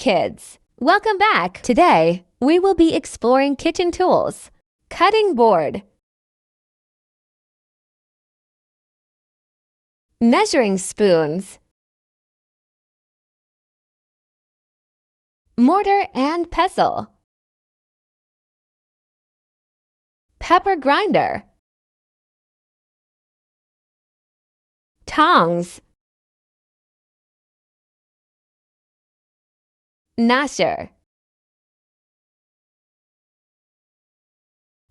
kids! Welcome back! Today, we will be exploring kitchen tools. Cutting board, measuring spoons, mortar and pestle, pepper grinder, tongs, masher,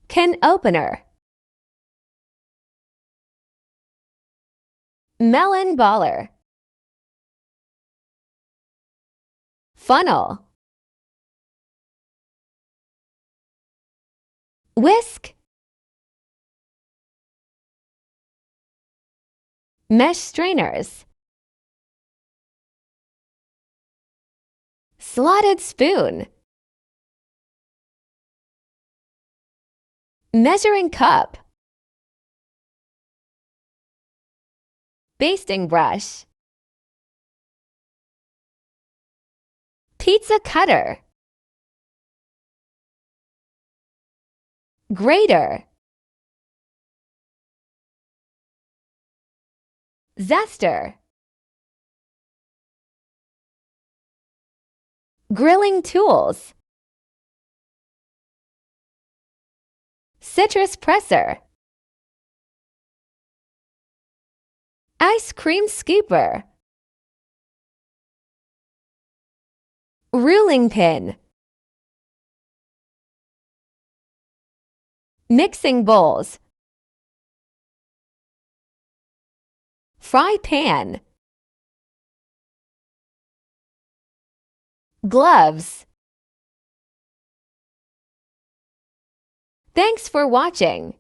can opener, melon baller, funnel, whisk, mesh strainers, slotted spoon, measuring cup, basting brush, pizza cutter, grater, zester, grilling tools, citrus presser, ice cream scooper, ruling pin, mixing bowls, fry pan, gloves. Thanks for watching.